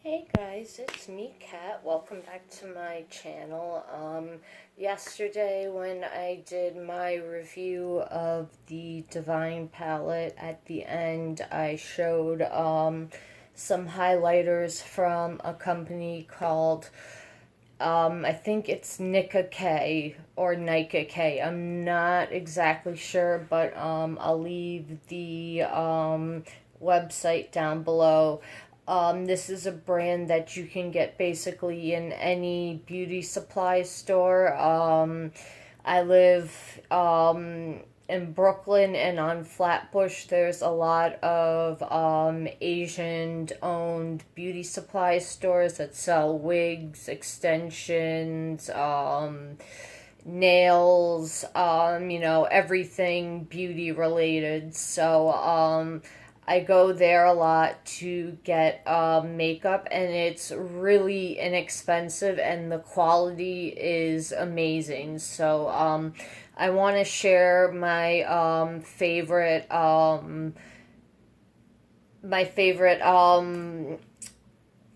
Hey guys, it's me, Kat. Welcome back to my channel. Yesterday when I did my review of the Divine palette, at the end I showed some highlighters from a company called I think it's Nicka K or Nicka K. I'm not exactly sure, but I'll leave the website down below. This is a brand that you can get basically in any beauty supply store. I live in Brooklyn, and on Flatbush there's a lot of Asian-owned beauty supply stores that sell wigs, extensions, nails, everything beauty related. So I go there a lot to get makeup, and it's really inexpensive and the quality is amazing. So I want to share my favorite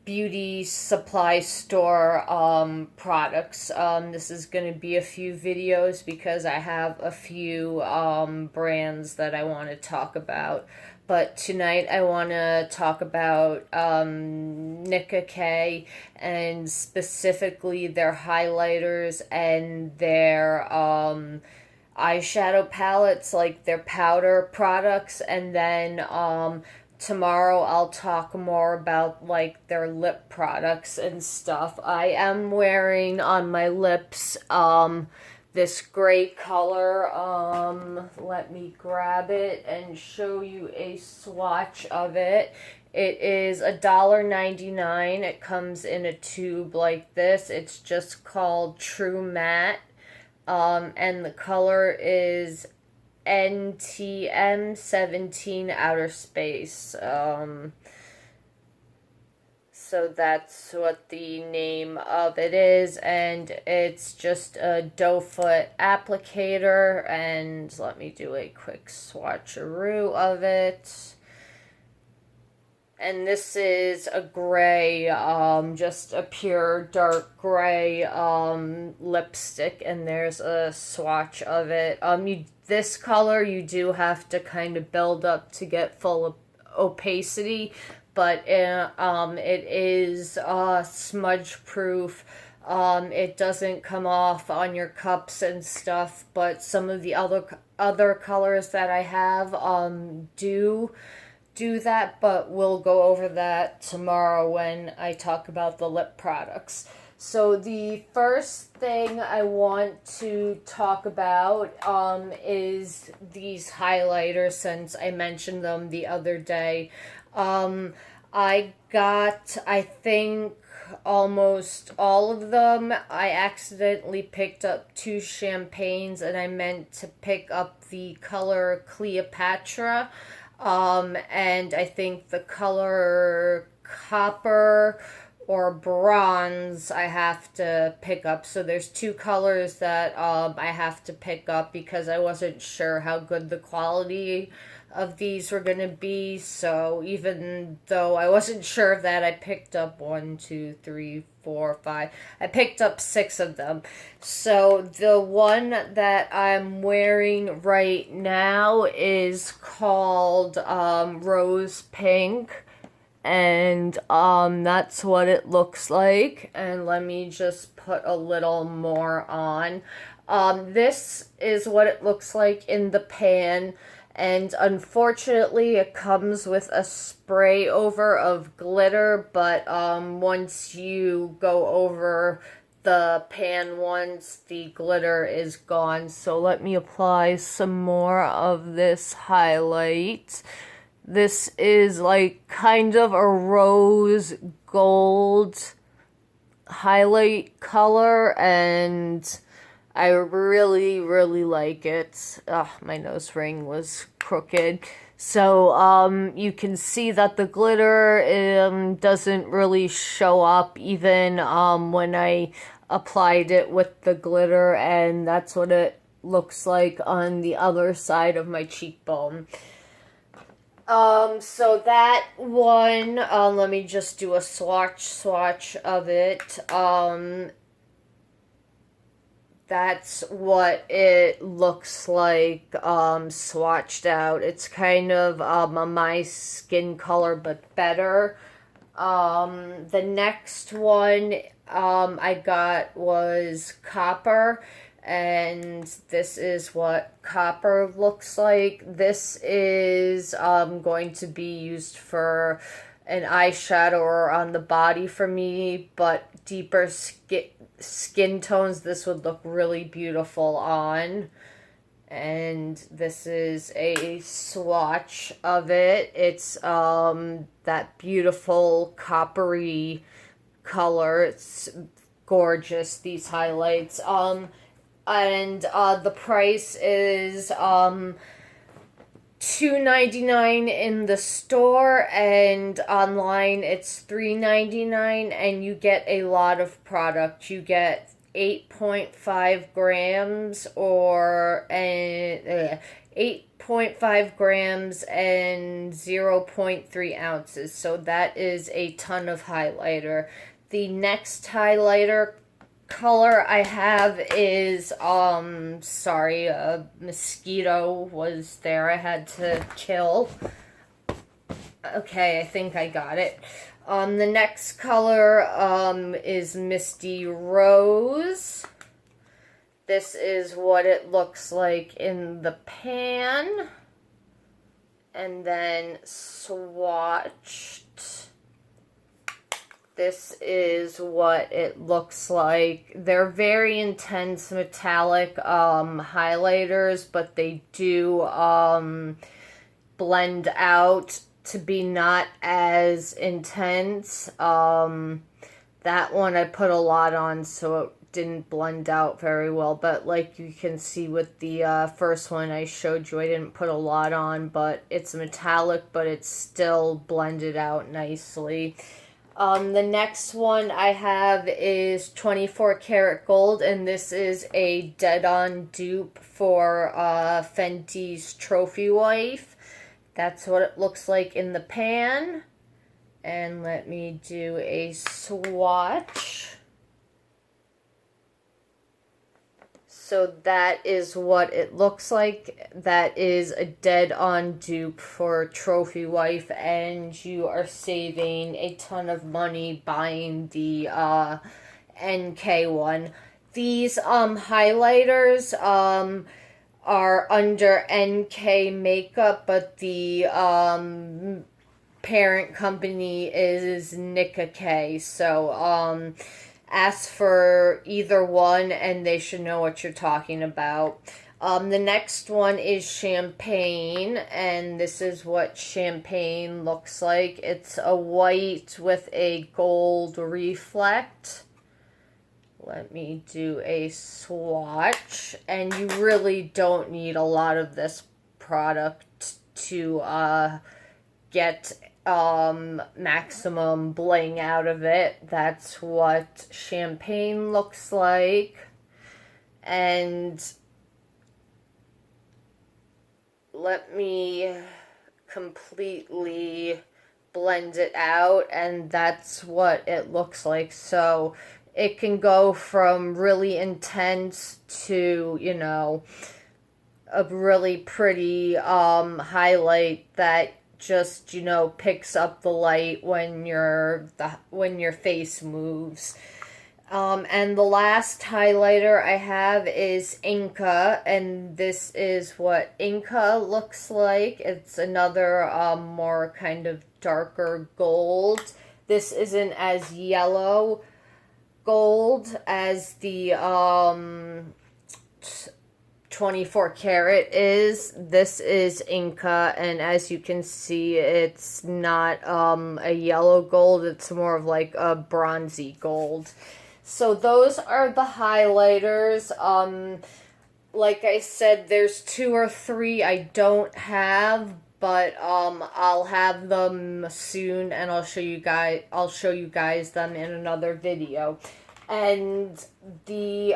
beauty supply store products. This is going to be a few videos because I have a few brands that I want to talk about. But tonight I want to talk about Nicka K, and specifically their highlighters and their eyeshadow palettes, like their powder products. And then tomorrow I'll talk more about like their lip products and stuff. I am wearing on my lips this gray color. Let me grab it and show you a swatch of it. It is $1.99. It comes in a tube like this. It's just called True Matte. And the color is NTM17 Outer Space. So that's what the name of it is, and it's just a doe foot applicator. And let me do a quick swatcheroo of it. And this is a gray, just a pure dark gray lipstick, and there's a swatch of it. This color you do have to kind of build up to get full opacity, but it is smudge proof. It doesn't come off on your cups and stuff, but some of the other colors that I have do that, but we'll go over that tomorrow when I talk about the lip products. So the first thing I want to talk about is these highlighters, since I mentioned them the other day. I got, I think, almost all of them. I accidentally picked up two champagnes, and I meant to pick up the color Cleopatra. And I think the color copper or bronze I have to pick up. So there's two colors that I have to pick up because I wasn't sure how good the quality of these were going to be. So even though I wasn't sure of that, I picked up 1, 2, 3, 4, 5. I picked up 6 of them. So the one that I'm wearing right now is called Rose Pink. And that's what it looks like. And let me just put a little more on. This is what it looks like in the pan. And unfortunately, it comes with a spray over of glitter, but once you go over the pan once, the glitter is gone. So let me apply some more of this highlight. This is like kind of a rose gold highlight color, and I really, really like it. My nose ring was crooked. So, you can see that the glitter doesn't really show up even when I applied it with the glitter, and that's what it looks like on the other side of my cheekbone. So that one, let me just do a swatch of it. That's what it looks like, swatched out. It's kind of, my skin color, but better. The next one, I got was copper, and this is what copper looks like. This is, going to be used for an eyeshadow or on the body for me, but deeper skin tones, this would look really beautiful on. And this is a swatch of it. It's that beautiful coppery color. It's gorgeous, these highlights. And the price is $2.99 in the store, and online it's $3.99, and you get a lot of product. You get 8.5 grams or 8.5 grams and 0.3 ounces. So that is a ton of highlighter. The next highlighter color I have is, sorry, a mosquito was there I had to kill. Okay, I think I got it. The next color, is Misty Rose. This is what it looks like in the pan. And then swatched. This is what it looks like. They're very intense metallic highlighters, but they do blend out to be not as intense. That one I put a lot on, so it didn't blend out very well. But like you can see with the first one I showed you, I didn't put a lot on, but it's metallic, but it's still blended out nicely. The next one I have is 24 karat gold, and this is a dead-on dupe for Fenty's Trophy Wife. That's what it looks like in the pan. And let me do a swatch. So that is what it looks like. That is a dead-on dupe for Trophy Wife, and you are saving a ton of money buying the NK one. These highlighters are under NK makeup, but the parent company is Nicka K. So ask for either one and they should know what you're talking about. The next one is Champagne, and this is what Champagne looks like. It's a white with a gold reflect. Let me do a swatch, and you really don't need a lot of this product to get maximum bling out of it. That's what Champagne looks like. And let me completely blend it out, and that's what it looks like. So it can go from really intense to, you know, a really pretty highlight that just, you know, picks up the light when your face moves. And the last highlighter I have is Inca, and this is what Inca looks like. It's another more kind of darker gold. This isn't as yellow gold as the 24 karat is. This is Inca, and as you can see, it's not a yellow gold, it's more of like a bronzy gold. So those are the highlighters. Like I said, there's 2 or 3 I don't have, but I'll have them soon, and I'll show you guys them in another video. And the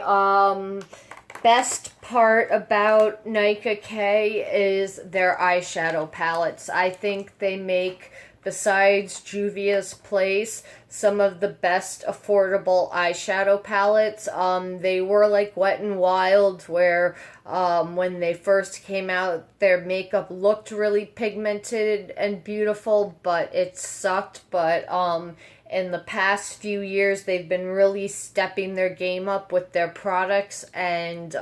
best part about Nicka K is their eyeshadow palettes. I think they make, besides Juvia's Place, some of the best affordable eyeshadow palettes. They were like Wet n Wild, where when they first came out, their makeup looked really pigmented and beautiful, but it sucked. But in the past few years, they've been really stepping their game up with their products, and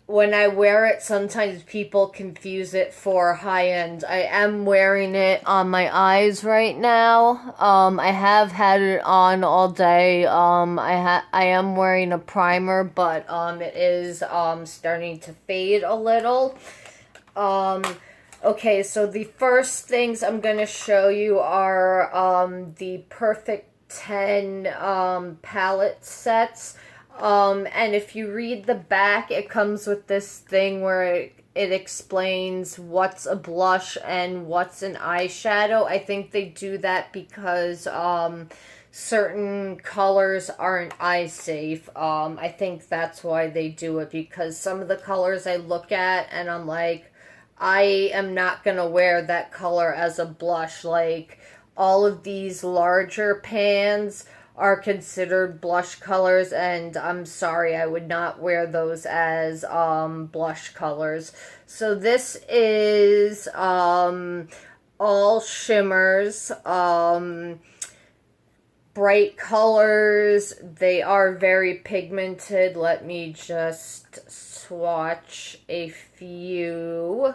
when I wear it, sometimes people confuse it for high-end. I am wearing it on my eyes right now. I have had it on all day. I am wearing a primer, but it is starting to fade a little. Okay, so the first things I'm going to show you are the Perfect 10 palette sets. And if you read the back, it comes with this thing where it explains what's a blush and what's an eyeshadow. I think they do that because certain colors aren't eye safe. I think that's why they do it, because some of the colors I look at and I'm like, I am not going to wear that color as a blush. Like, all of these larger pans are considered blush colors, and I'm sorry, I would not wear those as blush colors. So this is all shimmers, bright colors. They are very pigmented. Let me just swatch a few.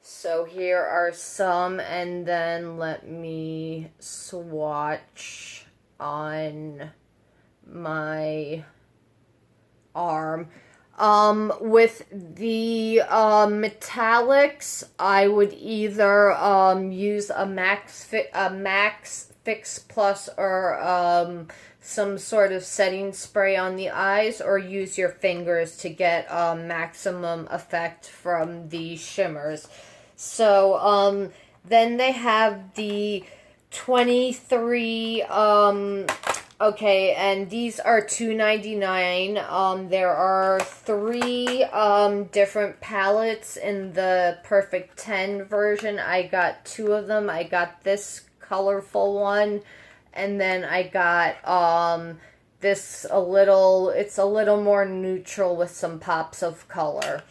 So here are some, and then let me swatch on my arm. With the metallics, I would either use a Max Fix Plus or some sort of setting spray on the eyes, or use your fingers to get maximum effect from the shimmers. So, then they have the 23, okay, and these are $2.99. There are 3, different palettes in the Perfect 10 version. I got 2 of them. I got this colorful one, and then I got, this it's a little more neutral with some pops of color.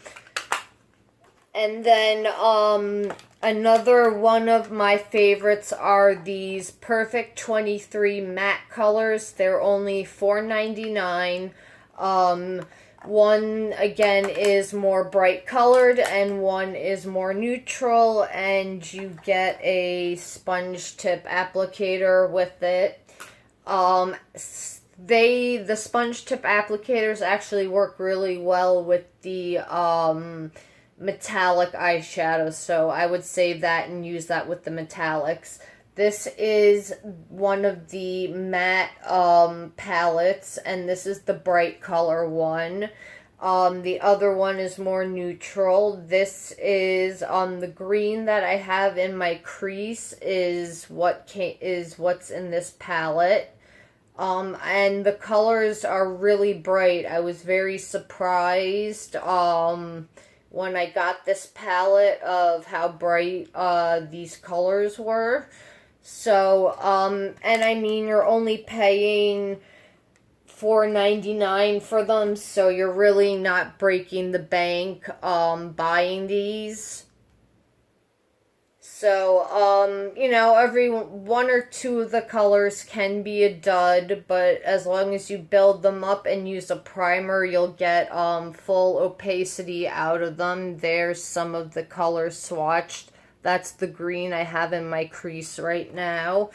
And then, another one of my favorites are these Perfect 23 matte colors. They're only $4.99. One, again, is more bright colored, and one is more neutral, and you get a sponge tip applicator with it. The sponge tip applicators actually work really well with the, metallic eyeshadow, so I would save that and use that with the metallics. This is one of the matte palettes, and this is the bright color one. The other one is more neutral. This is the green that I have in my crease is what's in this palette. And the colors are really bright. I was very surprised when I got this palette of how bright these colors were. So, and I mean, you're only paying $4.99 for them, so you're really not breaking the bank buying these. So, you know, every 1 or 2 of the colors can be a dud, but as long as you build them up and use a primer, you'll get full opacity out of them. There's some of the colors swatched. That's the green I have in my crease right now.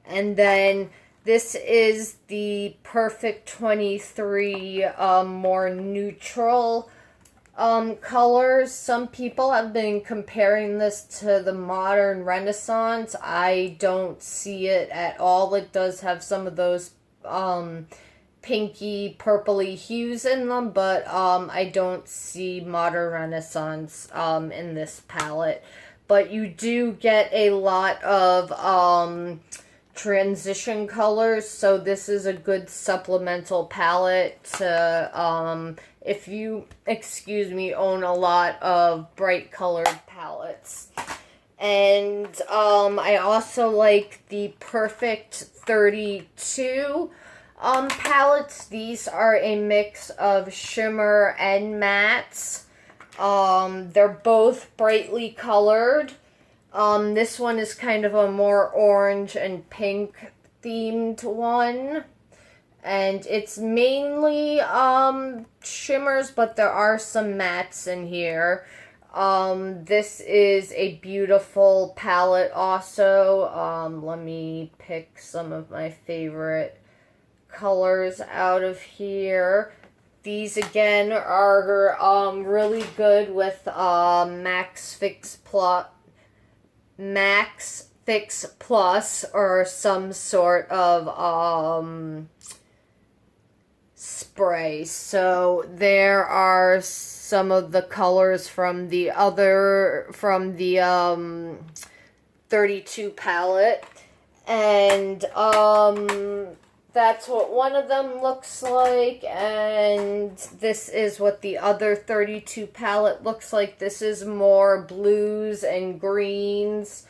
And then this is the Perfect 23 more neutral colors. Some people have been comparing this to the Modern Renaissance. I don't see it at all. It does have some of those pinky purpley hues in them, but I don't see Modern Renaissance in this palette. But you do get a lot of transition colors, so this is a good supplemental palette to, if you, excuse me, own a lot of bright colored palettes. And I also like the Perfect 32 palettes. These are a mix of shimmer and mattes. They're both brightly colored. This one is kind of a more orange and pink themed one. And it's mainly shimmers, but there are some mattes in here. This is a beautiful palette also. Let me pick some of my favorite colors out of here. These again are really good with Max Fix Plus or some sort of spray. So there are some of the colors from the 32 palette, and that's what one of them looks like, and this is what the other 32 palette looks like. This is more blues and greens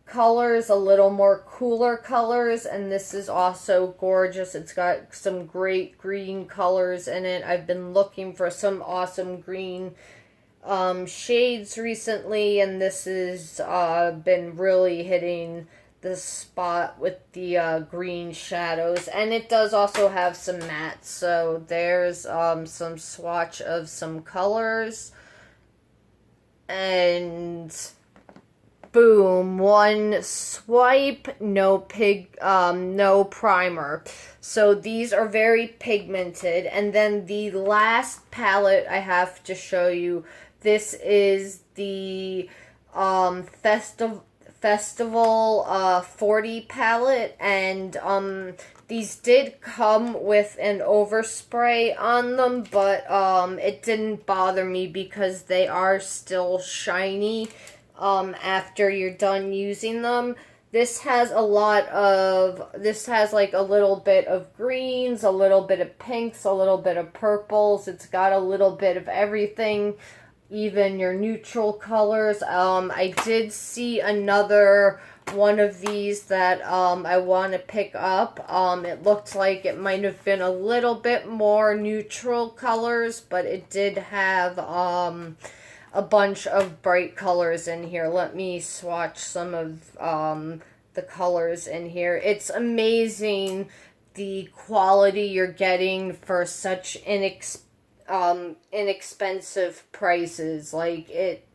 colors, a little more cooler colors, and this is also gorgeous. It's got some great green colors in it. I've been looking for some awesome green shades recently, and this has been really hitting the spot with the green shadows. And it does also have some mattes, so there's some swatch of some colors, and boom, one swipe, no primer. So these are very pigmented. And then the last palette I have to show you, this is the Festival 40 palette, and these did come with an overspray on them, but it didn't bother me because they are still shiny after you're done using them. This has like a little bit of greens, a little bit of pinks, a little bit of purples. It's got a little bit of everything, even your neutral colors. I did see another one of these that I want to pick up. It looked like it might have been a little bit more neutral colors, but it did have a bunch of bright colors in here. Let me swatch some of the colors in here. It's amazing the quality you're getting for such inexpensive prices. Like, it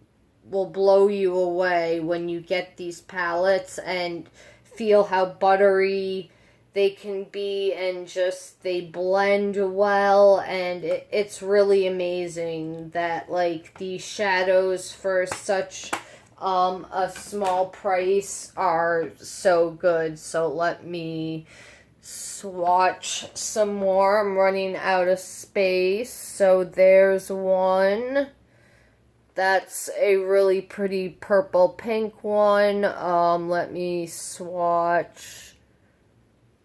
will blow you away when you get these palettes and feel how buttery they can be, and just they blend well, and it's really amazing that like these shadows for such a small price are so good. So let me swatch some more. I'm running out of space. So there's one. That's a really pretty purple pink one. Let me swatch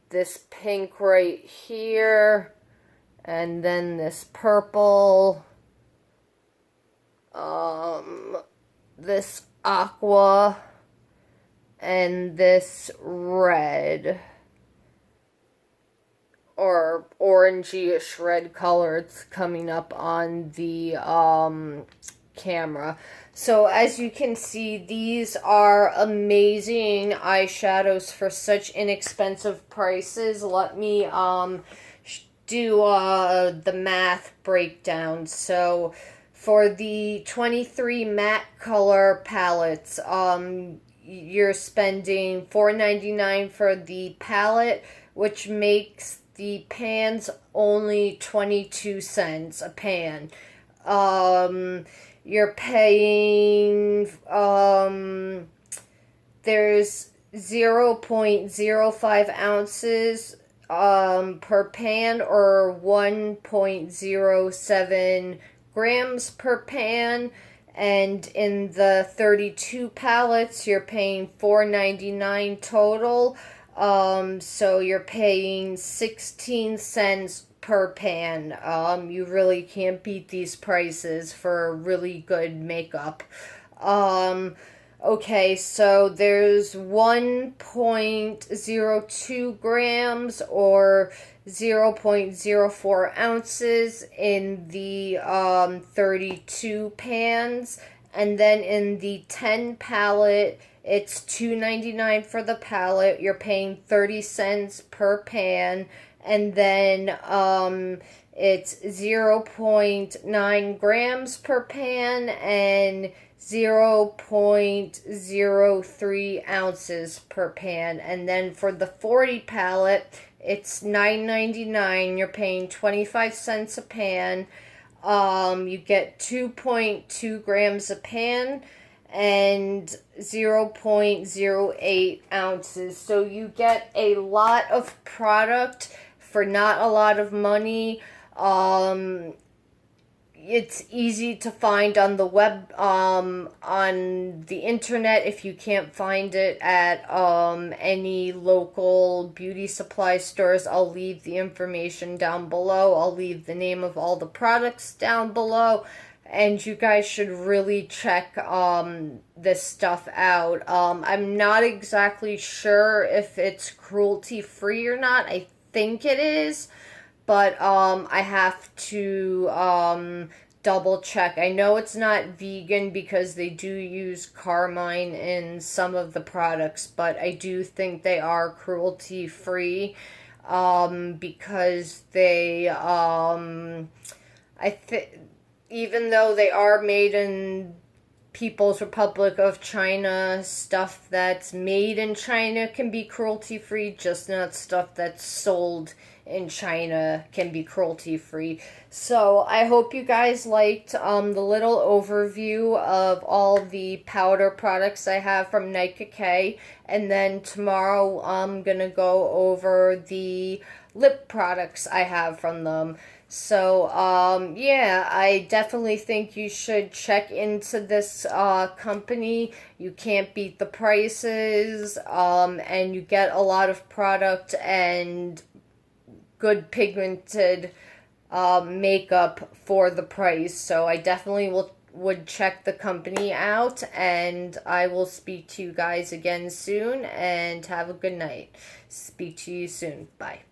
this pink right here, and then this purple, this aqua, and this red, or orangey-ish red color. It's coming up on the camera. So as you can see, these are amazing eyeshadows for such inexpensive prices. Let me do the math breakdown. So for the 23 matte color palettes, you're spending $4.99 for the palette, which makes the pans only 22 cents a pan. You're paying, there's 0.05 ounces per pan, or 1.07 grams per pan, And in the 32 pallets, you're paying $4.99 total. So you're paying 16 cents per pan. You really can't beat these prices for really good makeup. Okay, so there's 1.02 grams or 0.04 ounces in the 32 pans, and then in the 10 pallet, it's $2.99 for the pallet. You're paying 30 cents per pan, and then it's 0.9 grams per pan and 0.03 ounces per pan. And then for the 40 pallet, it's $9.99. You're paying 25 cents a pan. You get 2.2 grams a pan and 0.08 ounces. So you get a lot of product for not a lot of money. It's easy to find on the web, on the internet. If you can't find it at any local beauty supply stores, I'll leave the information down below. I'll leave the name of all the products down below. And you guys should really check this stuff out. I'm not exactly sure if it's cruelty-free or not. I think it is. But I have to double check. I know it's not vegan because they do use carmine in some of the products, but I do think they are cruelty free because they even though they are made in People's Republic of China, stuff that's made in China can be cruelty free, just not stuff that's sold in China can be cruelty free. So I hope you guys liked the little overview of all the powder products I have from Nicka K, and then tomorrow I'm gonna go over the lip products I have from them. So, yeah, I definitely think you should check into this company. You can't beat the prices, and you get a lot of product and good pigmented makeup for the price. So I definitely would check the company out, and I will speak to you guys again soon, and have a good night. Speak to you soon. Bye.